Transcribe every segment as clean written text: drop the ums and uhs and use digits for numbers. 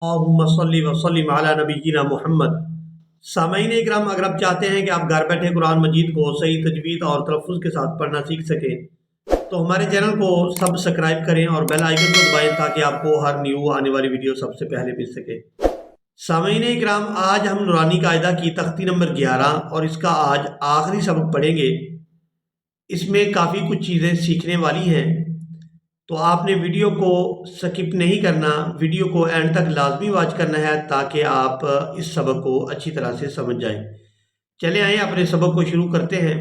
اللہم صلی وسلم علی نبینا محمد۔ سامعین اکرام، اگر آپ چاہتے ہیں کہ آپ گھر بیٹھے قرآن مجید کو صحیح تجوید اور تلفظ کے ساتھ پڑھنا سیکھ سکیں تو ہمارے چینل کو سبسکرائب کریں اور بیل آئیکن کو دبائیں تاکہ آپ کو ہر نیو آنے والی ویڈیو سب سے پہلے مل سکے۔ سامعین اکرام، آج ہم نورانی قاعدہ کی تختی نمبر 11 اور اس کا آج آخری سبق پڑھیں گے۔ اس میں کافی کچھ چیزیں سیکھنے والی ہیں، تو آپ نے ویڈیو کو سکپ نہیں کرنا، ویڈیو کو اینڈ تک لازمی واچ کرنا ہے تاکہ آپ اس سبق کو اچھی طرح سے سمجھ جائیں۔ چلے آئیں اپنے سبق کو شروع کرتے ہیں۔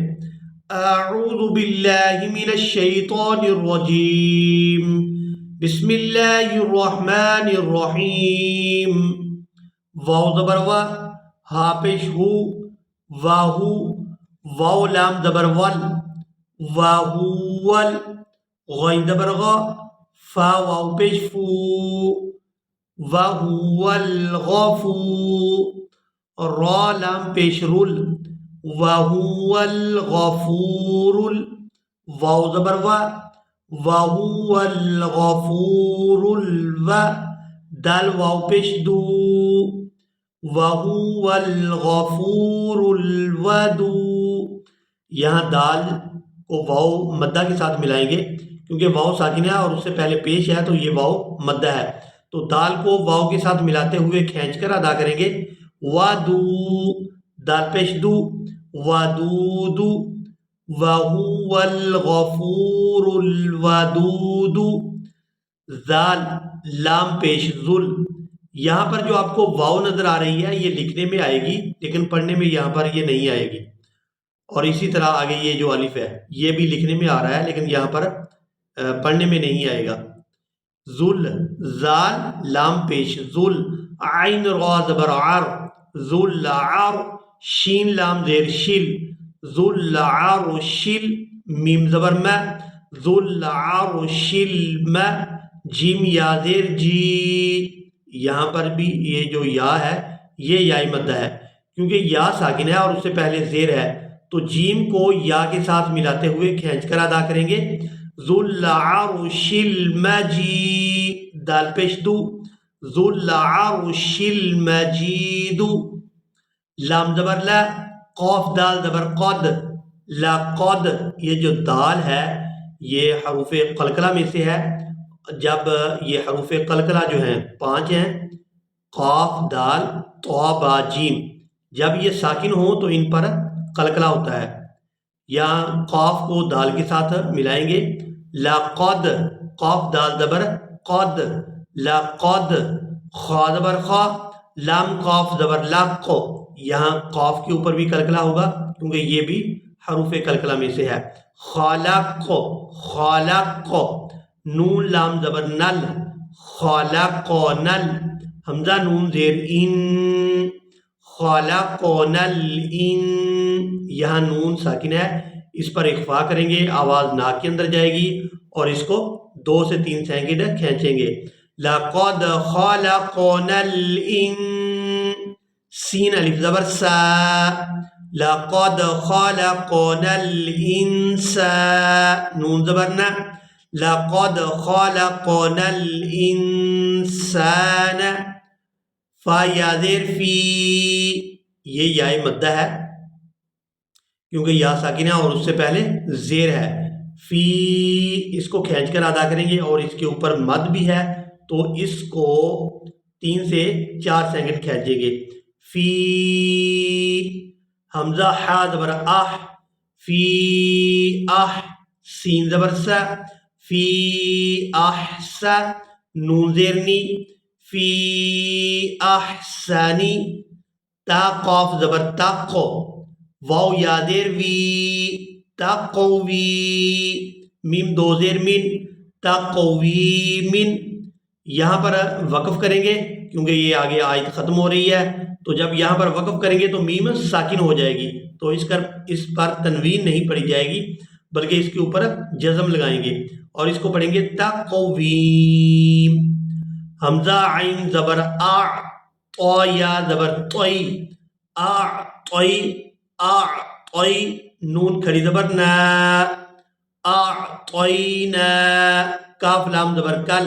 اعوذ باللہ من الشیطان الرجیم، بسم اللہ الرحمن الرحیم۔ واو زبر وا، ہا پیش ہو، واہو، واو لام زبر ول، واہول، غین زبر غا، فا واو پیش فو، وہو الغفور، را لام پیش رول، وہو الغفور، واو زبر وا، وہو الغفور الوا، دال واو پیش دو، وہو الغفور الودو۔ یہاں دال کو واو مدہ کے ساتھ ملائیں گے کیونکہ واو ساکنہ ہے اور اس سے پہلے پیش ہے، تو یہ واو مدہ ہے، تو دال کو واو کے ساتھ ملاتے ہوئے کھینچ کر ادا کریں گے۔ وادو، دال پیش دو، ودودو، وہو الغفور الودود، ذال لام پیش ذل۔ یہاں پر جو آپ کو واو نظر آ رہی ہے یہ لکھنے میں آئے گی لیکن پڑھنے میں یہاں پر یہ نہیں آئے گی، اور اسی طرح آگے یہ جو الف ہے یہ بھی لکھنے میں آ رہا ہے لیکن یہاں پر پڑھنے میں نہیں آئے گا۔ ذل، زال لام پیش ذل، عین را زبر عر، ذل عر، شین لام زیر شل، ذل عر شل، میم زبر میں، ذل عر شل میں، جیم یا زیر جی۔ یہاں پر بھی یہ جو یا ہے یہ یا مدہ ہے کیونکہ یا ساکن ہے اور اس سے پہلے زیر ہے، تو جیم کو یا کے ساتھ ملاتے ہوئے کھینچ کر ادا کریں گے۔ ذل عرش المجید، دال پیش دو، ذل عرش المجید، لام زبر لا، قاف دال زبر قد، لقد۔ یہ جو دال ہے یہ حروف قلقلہ میں سے ہے، جب یہ حروف قلقلہ جو ہیں 5 ہیں، قاف دال طا با جیم، جب یہ ساکن ہوں تو ان پر قلقلہ ہوتا ہے۔ یا قاف کو دال کے ساتھ ملائیں گے، لقد، قاف دال زبر قد، لقد، خا زبر خا، لام قاف زبر لق، یہاں قاف کے اوپر بھی قلقلہ ہوگا کیونکہ یہ بھی حروف قلقلہ میں سے ہے۔ خالق، خالق، نون لام زبر نل، خالق نل، حمزہ نون زیر ان، خالقنا الان، یہاں نون ساکن ہے، اس پر اخفا کریں گے، آواز ناک کے اندر جائے گی اور اس کو 2 سے 3 سیکنڈ کھینچیں گے۔ لقد خلقنا الان، سین الف زبر سا، لقد خلقنا الانسان، نون زبر نا، لقد خلقنا الانسان، فا یا زیر فی، یہ یا مدہ ہے کیونکہ یا ساکنہ اور اس سے پہلے زیر ہے۔ فی، اس کو کھینچ کر ادا کریں گے اور اس کے اوپر مد بھی ہے تو اس کو 3 سے 4 سیکنڈ کھینچیں گے۔ فی، حمزہ حا زبر اح، فی اح، سین زبر سا، فی احسا، نون زیر نی، فی احسانی، تا قاف زبر تق، واو یا زیر وی، تقوی، میم 2 زیر من، تقوی من۔ یہاں پر وقف کریں گے کیونکہ یہ آگے آیت ختم ہو رہی ہے، تو جب یہاں پر وقف کریں گے تو میم ساکن ہو جائے گی، تو اس پر تنوین نہیں پڑھی جائے گی بلکہ اس کے اوپر جزم لگائیں گے اور اس کو پڑھیں گے تقویم۔ حمزہ عین زبر آ، طا یا زبر طی، اعطی، اعطی، نون کھڑی زبر نا، اعطینا، کاف لام زبر کل،